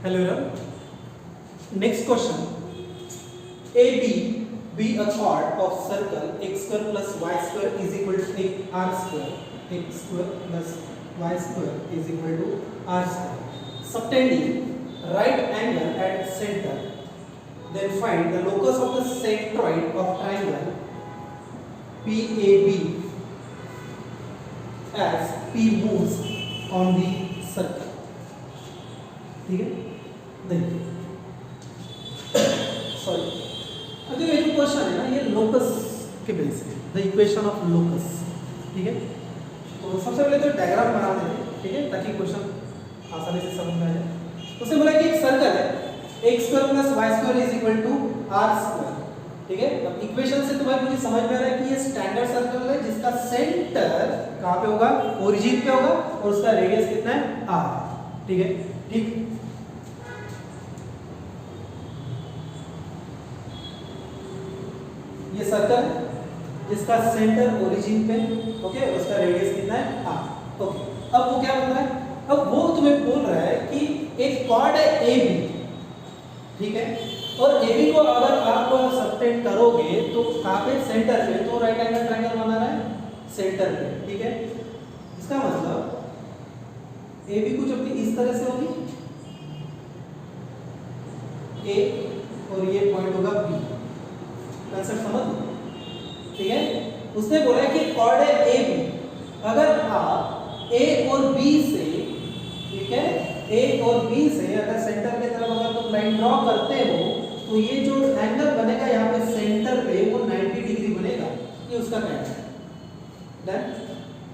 Hello everyone. Next question. AB be a chord of circle x square plus y square is equal to r square. X square plus y square is equal to r square. Subtending right angle at center. Then find the locus of the centroid of triangle PAB as P moves on the circle. ठीक है? देखिए sorry अभी ये जो question है ना ये locus के बेस पे द इक्वेशन ऑफ लोकस ठीक है तो सबसे पहले तो डायग्राम बना देते हैं ठीक है ताकि क्वेश्चन आसानी से समझ में आ जाए तो उसने बोला कि एक सर्कल है x square plus y square is equal to r square ठीक है अब इक्वेशन से तुम्हें मुझे समझ में आ रहा है कि ये स्टैंडर्ड सर्कल है जिसका सेंटर कहां पे होगा ओरिजिन पे होगा और उसका रेडियस कितना है r ठीक है ठीक ये सर्कल जिसका सेंटर ओरिजिन पे ओके उसका रेडियस कितना है r ओके अब वो क्या बोल रहा है अब वो तुम्हें बोल रहा है कि एक कॉर्ड है AB ठीक है और AB को अगर आप सबटेंड करोगे तो कहां पे सेंटर पे तो राइट एंगल ट्रायंगल बना रहा है सेंटर पे ठीक है इसका मतलब AB कुछ अपनी इस तरह से होगी A और ये पॉइंट होगा B कंसेप्ट समझ ठीक है उसने बोला कि कॉर्ड है AB अगर आप A और B से ठीक है A और B से अगर सेंटर की तरफ अगर तुम लाइन ड्रॉ करते हो तो ये जो एंगल बनेगा यहाँ पे सेंटर पे वो 90 डिग्री बनेगा ये उसका कहना है डन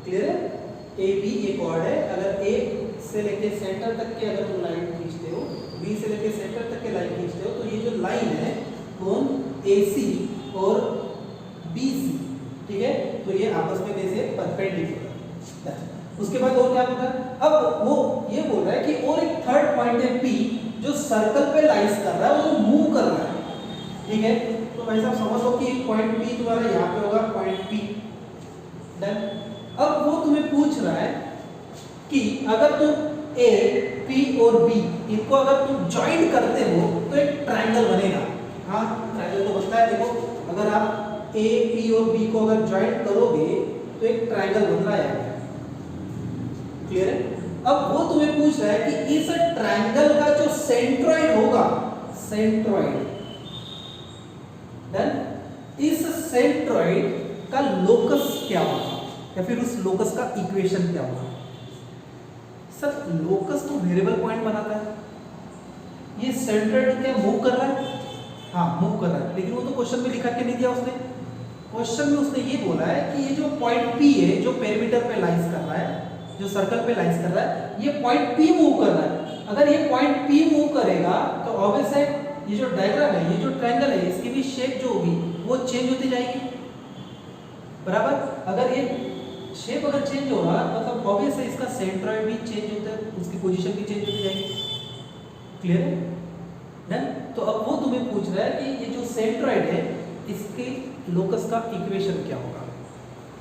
क्लियर है AB ये कॉर्ड है अगर A से लेके सेंटर तक के अगर तुम लाइन खींचते हो B से लेके सेंटर तक के लाइन खींचते हो तो ये जो लाइन है कोण AC और BC ठीक है तो ये आपस में कैसे परपेंडिकुलर उसके बाद और क्या बोल रहा है अब वो ये बोल रहा है कि और एक थर्ड पॉइंट है P जो सर्कल पे लाइज कर रहा है वो मूव कर रहा है ठीक है तो भाई साहब समझ लो कि पॉइंट P तुम्हारा यहाँ पे होगा पॉइंट P डन अब वो तुम्हें पूछ रहा है कि अगर तुम A P और B इनको अगर तुम ज्वाइंट करते हो तो एक ट्रायंगल बनेगा हाँ ट्रायंगल तो बनता है देखो अगर आप A P और B को अगर ज्वाइंट करोगे तो एक ट्रायंगल बन रहा है क्लियर है अब वो तुम्हें पूछ रहा है कि इस ट्रायंगल का जो सेंट्रॉइड होगा सेंट्रॉइड डन इस सेंट्रॉइड का लोकस क्या होगा या फिर उस लोकस का इक्वेशन क्या होगा सर लोकस तो वेरिएबल पॉइंट बनाता है ये सेंट्रॉइड क्या मूव कर रहा है हाँ मूव कर रहा है लेकिन वो तो क्वेश्चन में लिखा के नहीं दिया उसने क्वेश्चन में उसने ये बोला है कि ये जो पॉइंट P है जो पेरीमीटर पे लाइज कर रहा है जो सर्कल पे लाइज कर रहा है ये पॉइंट P मूव कर रहा है अगर ये पॉइंट P मूव करेगा तो ऑब्वियस है ये जो डायग्राम है ये जो ट्रायंगल है इसकी भी शेप जो होगी वो चेंज होती जाएगी बराबर अगर ये शेप अगर चेंज हो रहा मतलब ऑब्वियस है इसका सेंट्रॉइड भी चेंज होता है उसकी पोजीशन भी चेंज होती जाएगी क्लियर है डन तो अब वो तुम्हें पूछ रहा है कि ये जो सेंट्रॉइड है इसके लोकस का इक्वेशन क्या होगा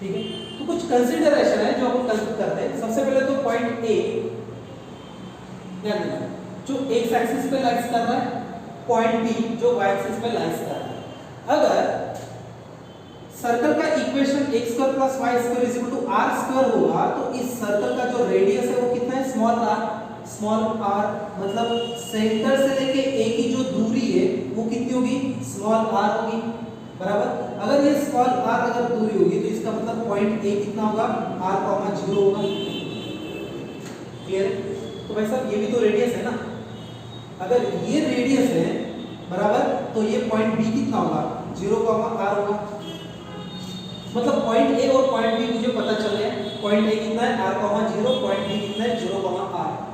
ठीक है तो कुछ कंसीडरेशन है जो अपन कंसीडर करते हैं सबसे पहले तो पॉइंट A ध्यान देना जो एक्स एक्सिस पे लाइज कर रहा है पॉइंट B जो y एक्सिस पे लाइज कर रहा है अगर सर्कल का equation x square plus y square is equal to r square होगा तो इस सर्कल का जो रेडियस है वो कितना है स्मॉल r मतलब सेंटर से लेके A की जो दूरी है वो कितनी होगी स्मॉल r होगी बराबर अगर ये स्मॉल r अगर दूरी होगी तो इसका मतलब पॉइंट A कितना होगा r, 0 होगा क्लियर तो भाई साहब ये भी तो रेडियस है ना अगर ये रेडियस है बराबर तो ये पॉइंट B कितना होगा 0, r होगा मतलब पॉइंट A और पॉइंट B मुझे पता चल गया पॉइंट A कितना है r, 0 पॉइंट B कितना है 0, r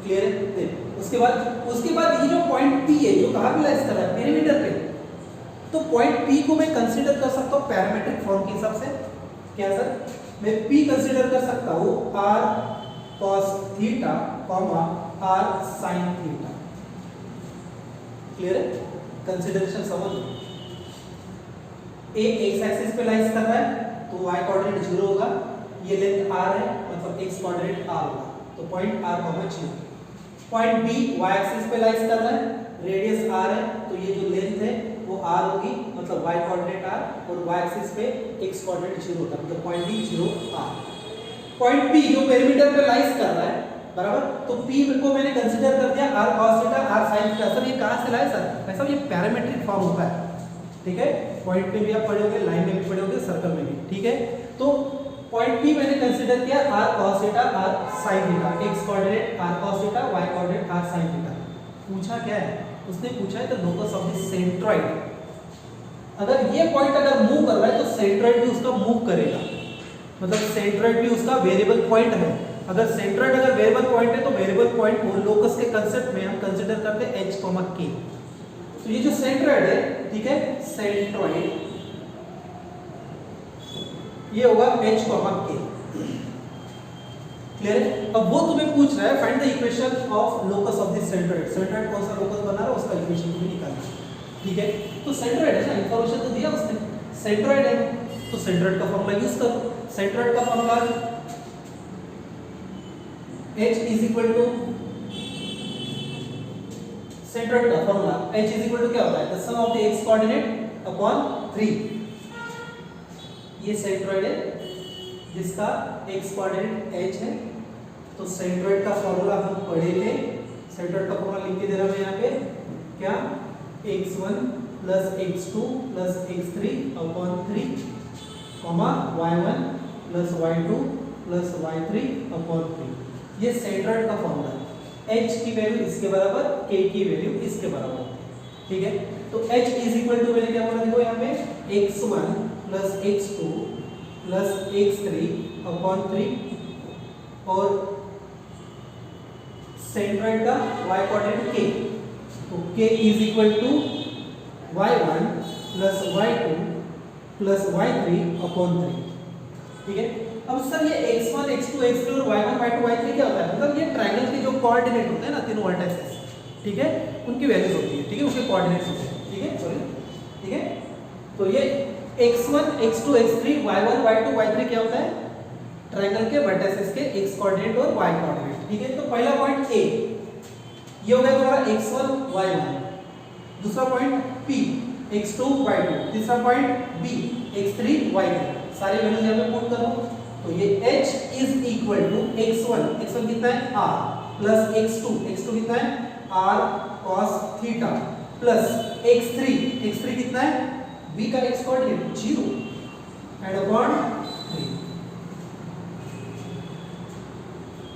क्लियर है उसके बाद ये जो पॉइंट P है जो कहां पे लाइज कर रहा है पेरीमीटर पे तो पॉइंट P को मैं कंसीडर कर सकता हूं पैरामीट्रिक फॉर्म के हिसाब से क्या सर मैं P कंसीडर कर सकता हूं r cos theta r sin theta clear है कंसीडरेशन समझ लो A x एक्सिस पे लाइज कर रहा है तो y कोऑर्डिनेट 0 होगा ये लेंथ r है मतलब x कोऑर्डिनेट r होगा तो point r, 0 point b y axis पे लाइज कर रहा है, रेडियस आर है, तो ये जो लेंथ है वो आर होगी, मतलब वाई कोऑर्डिनेट आर, और वाई एक्सिस पे एक्स कोऑर्डिनेट 0 होता है, मतलब point b 0 r. Point p जो पेरीमीटर पे लाइज कर रहा है, बराबर, तो पी को मैंने कंसीडर कर दिया r cos theta r sin theta. Sir ये कहां से लाया सर? ऐसा ये पैरामीट्रिक फॉर्म होता है, ठीक है, पॉइंट पे भी आप पढ़े होंगे, लाइन में भी पढ़े होंगे, सर्कल में भी, ठीक है। तो पॉइंट पी मैंने कंसीडर किया r cos theta r sin theta, x coordinate r cos theta y coordinate r sin theta. पूछा क्या है? उसने पूछा है the locus of the centroid. अगर ये पॉइंट अगर मूव कर रहा है तो सेंट्रॉइड भी उसका मूव करेगा, मतलब सेंट्रॉइड भी उसका वेरिएबल पॉइंट है। अगर सेंट्रॉइड अगर वेरिएबल पॉइंट है तो वेरिएबल पॉइंट को लोकस के कांसेप्ट में हम कंसीडर करते हैं h, k। तो ये जो सेंट्रॉइड है, ठीक है, सेंट्रॉइड ये होगा h, k। क्लियर है? अब वो तुम्हें पूछ रहा है find the equation of locus of this centroid. Centroid कौन सा लोकस बना रहा है उसका इक्वेशन तुम्हें निकालना है, ठीक है। तो सेंट्रॉइड है ना, इंफॉर्मेशन तो दिया उसने, सेंट्रॉइड है, तो सेंट्रॉइड का फॉर्मूला यूज करो। सेंट्रॉइड का formula h is equal to, centroid का formula h is equal to क्या होता है? The sum of the x coordinate upon 3। ये सेंट्रॉइड है जिसका x कोऑर्डिनेट h है, तो सेंट्रॉइड का फॉर्मूला हम पढ़े थे। सेंट्रॉइड का फॉर्मूला लिख के दे रहा हूं यहां पे, क्या? x1 plus x2 plus x3 upon 3, y1 plus y2 plus y3 upon 3। ये सेंट्रॉइड का फॉर्मूला है। h की वैल्यू इसके बराबर, k की वैल्यू इसके बराबर, ठीक है। तो h इज इक्वल टू मैंने क्या बोला, देखो यहाँ पे x1 plus x2 plus x3 upon 3, और सेंट्रॉइड का y कोऑर्डिनेट k, तो k is equal to y1 plus y2 plus y3 upon 3, ठीक है। अब सर ये x1 x2 x3 और y1 y2 y3 क्या होता है? मतलब ये ट्रायंगल के जो कोऑर्डिनेट होते हैं ना, तीनों वर्टिसेस, ठीक है, उनकी वैल्यूज होती है, ठीक है, उसके कोऑर्डिनेट्स होते हैं, ठीक है, सॉरी, ठीक है। तो ये x1 x2 x3 y1 y2 y3 क्या होता है? ट्रायंगल के वर्टिसेस के x कोऑर्डिनेट और y कोऑर्डिनेट, ठीक है। तो पहला पॉइंट A ये हो गया तुम्हारा x1 y1, दूसरा पॉइंट P x2 y2, तीसरा पॉइंट B x3 y3। सारी वैल्यूज यहां पे पुट करो, तो ये h is equal to x1 कितना है? r, प्लस x2 कितना है? r cos theta, plus x3 कितना है? b का x कोऑर्डिनेट 0 एंड अपॉन 3।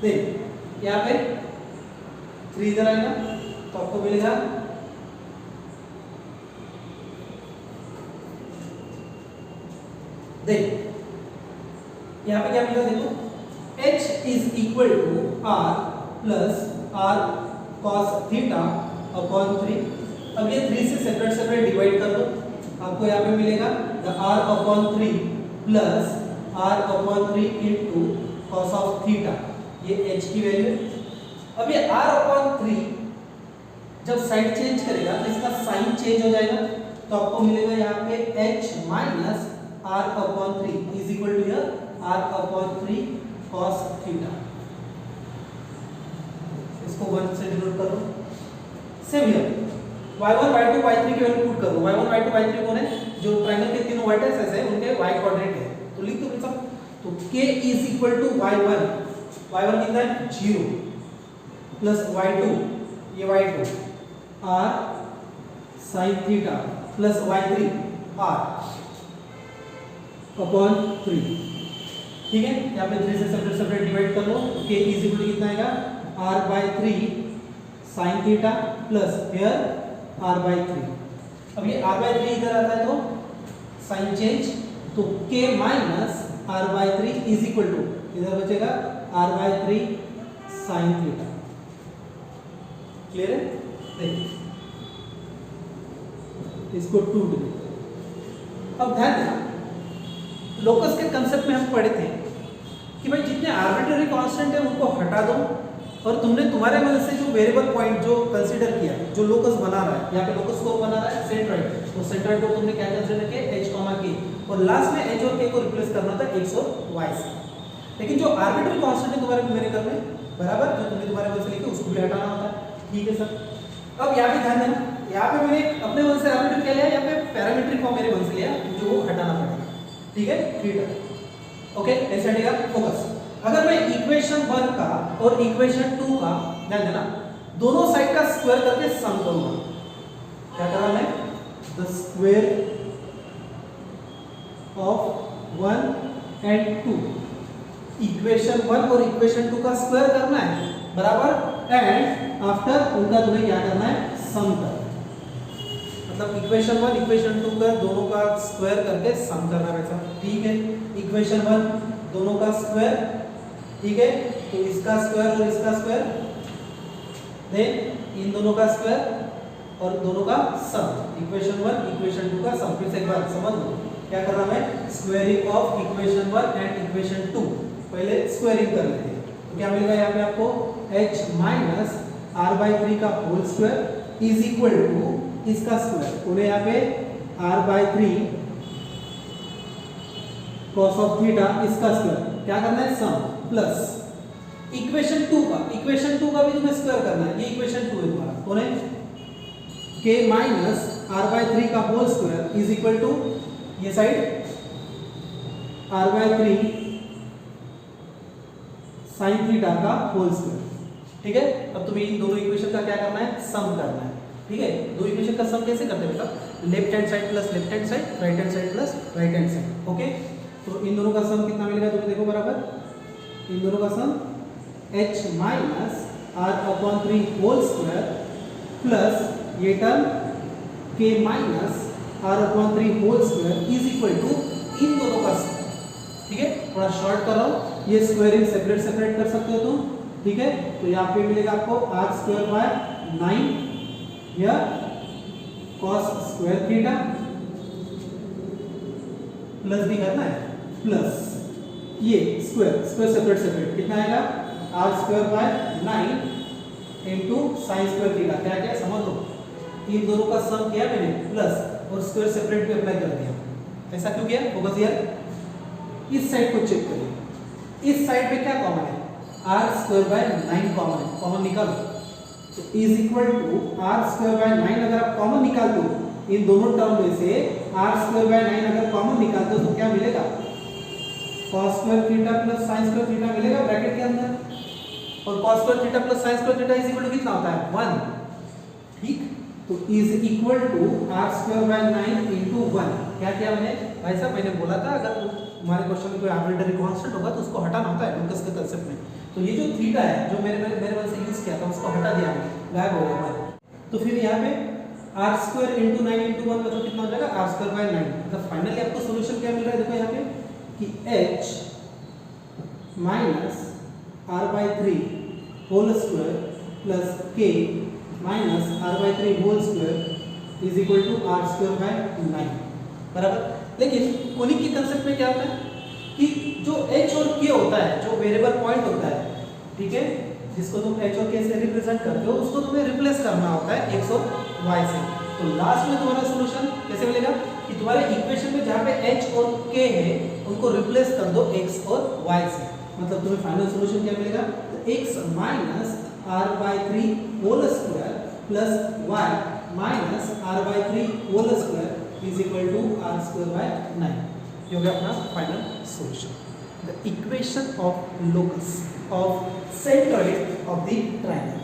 देख यहाँ पे 3 इधर आएगा तो आपको मिलेगा देख यहाँ पे क्या मिला, देखो h is equal to r plus r cos theta upon 3। अब ये 3 से सेपरेट डिवाइड कर दो, आपको यहाँ पे मिलेगा the r upon 3 plus r upon 3 into cos of theta, ये h की वैल्यू। अब ये r अपॉन 3 जब साइड चेंज करेगा तो इसका साइन चेंज हो जाएगा, तो आपको मिलेगा यहाँ पे h minus r upon 3 is equal to here r upon 3 cos theta. इसको 1 से डिनोट करो। Same here y1 y2 y3 की वैल्यू पुट करो। y1 y2 y3 कौन है? जो ट्रायंगल के तीनों वर्टिसेस है उनके y कोऑर्डिनेट है, तो लिख दो सब। तो k is equal to y1 कितना है? 0 प्लस y2 ये y2 r sin theta plus y3 r upon 3, ठीक है। यहाँ पे 3 से सेपरेट डिवाइड कर लो, तो k इज इक्वल टू कितना आएगा? r by 3 sin theta plus here r by 3। अब ये r बाय 3 इधर आता है तो साइन चेंज, तो k minus r by 3 is equal to इधर बचेगा r by 3 sin theta. Clear है? देखिए इसको 2 डिग्री। अब ध्यान देना, लोकस के कंसेप्ट में हम पढ़े थे कि भाई जितने आर्बिट्ररी कांस्टेंट है उनको हटा दो, और तुमने तुम्हारे मन से जो वेरिएबल पॉइंट जो कंसीडर किया, जो लोकस बना रहा है, यहाँ पे लोकस को बना रहा है सेंट्रॉइड, तो सेंट्रॉइड को तुमने क्या कंसीडर किया? h, k, और लास्ट में h और k को रिप्लेस करना था x और y से। लेकिन जो आर्बिट्ररी कांस्टेंट है तुम्हारे मेरे घर में बराबर, जो तुमने तुम्हारे वन से लिखे उसको भी हटाना होता है। ठीक है सर, अब यहाँ पे ध्यान देना, यहाँ पे मैंने अपने वन से आर्बिट्रेट क्या लिया, यहाँ पे पैरामीट्रिक फॉर्म मेरे वन से लिया, जो वो हटाना पड़ेगा। ठीक है, थीटा। ओके, ऐसे हटेगा फोकस। अगर मैं इक्वेशन 1 का और इक्वेशन 2 का ध्यान देना, दोनों साइड का स्क्वायर करके सम करूंगा। क्या कर रहा मैं, the square of 1 and 2, equation 1 और इक्वेशन 2 का स्क्वायर करना है, बराबर, एंड आफ्टर उनका तुम्हें क्या करना है, सम करना है। मतलब इक्वेशन 1 इक्वेशन 2 का दोनों का स्क्वायर करके सम करना है वैसा। ठीक है, इक्वेशन 1 दोनों का स्क्वायर, ठीक है, तो इसका स्क्वायर और इसका स्क्वायर, देन इन दोनों का स्क्वायर और दोनों का सम, इक्वेशन 1 इक्वेशन 2 का सम। फिर से एक बार समझ लो क्या कर रहा मैं, squaring of equation 1 and equation 2, पहले स्क्वायरिंग कर लेते हैं। तो क्या मिलेगा यहाँ पे आपको, h माइनस r/3 का whole square is equal to इसका स्क्वायर, बोले यहाँ पे r/3 cos ऑफ थीटा, इसका स्क्वायर क्या करना है, सम, प्लस इक्वेशन 2 का, इक्वेशन 2 का भी तुम्हें स्क्वायर करना है, ये इक्वेशन 2 है तुम्हारा, कौन है, k माइनस r/3 का whole square is equal to ये साइड r/3 sin थीटा का होल स्क्वायर। ठीक है, अब तुम्हें इन दोनों इक्वेशन का क्या करना है, सम करना है। ठीक है, दो इक्वेशन का सम कैसे करते हैं बेटा, left hand side plus left hand side, right hand side plus right hand side. Okay, तो इन दोनों का सम कितना मिलेगा तुम्हें, देखो बराबर, इन दोनों का sum h minus r/3 whole square plus ये term k minus r/3 whole square is equal to इन दोनों का सम। ठीक है, थोड़ा शॉर्ट कर रहा हूं, ये स्क्वायरिंग सेपरेट सेपरेट कर सकते हो तुम। ठीक है, तो यहाँ पे मिलेगा आपको r²/9 या cos स्क्वायर थीटा प्लस भी करना है, प्लस ये स्क्वायर स्क्वायर सेपरेट सेपरेट कितना आएगा, r²/9 into sine square theta, क्या क्या समझ लो, इन दोनों का सम किया मैंने प्लस और स्क्वायर सेपरेट पे अप्लाई कर दिया। ऐसा क्यों किया, फोकस यार, इस साइड को चेक करिए, इस साइड पे क्या कॉमन है, r²/9 कॉमन है, कॉमन निकालो, तो इज इक्वल टू r²/9 अगर आप कॉमन निकाल दो इन दोनों टर्म में से, r²/9 अगर कॉमन निकाल दो तो क्या मिलेगा, cos square theta plus sin square theta मिलेगा ब्रैकेट के अंदर, और cos square theta plus sin square theta is equal to कितना होता है, 1। ठीक, तो is equal to r²/9 into 1। क्या किया मैंने, भाई साहब मैंने बोला था अगर हमारे क्वेश्चन में कोई आर्बिट्रेरी कांस्टेंट होगा तो उसको हटाना होता है लूकस के कंसेप्ट में। तो ये जो थीटा है जो मेरे वन से यूज किया था उसको हटा दिया हमने, गायब हो गया हमारे। तो फिर यहाँ पे r² इंटू 9 इंटू 1 मतलब कितना हो जाएगा, r²/9। मतलब फाइनली आपको सोल्यूशन क्या मिल रहा है, देखो यहाँ पे कि h minus r/3 whole square plus k minus r/3 whole square is equal to r²/9 बराबर। लेकिन कोनिक के कंसेप्ट में क्या होता है कि जो h और k होता है, जो वेरिएबल पॉइंट होता है, ठीक है, जिसको तुम h और k से रिप्रेजेंट करते हो, उसको तुम्हें रिप्लेस करना होता है x और y से। तो लास्ट में तुम्हारा सॉल्यूशन कैसे मिलेगा कि तुम्हारे इक्वेशन में जहाँ पे h और k है उनको रिप्लेस कर दो x और y से, मतलब तुम्हें फाइनल सॉल्यूशन क्या मिलेगा, तो x minus r/3 whole square plus y minus r/3 whole square is equal to r²/9। ये हो गया अपना final solution, the equation of locus of centroid of the triangle.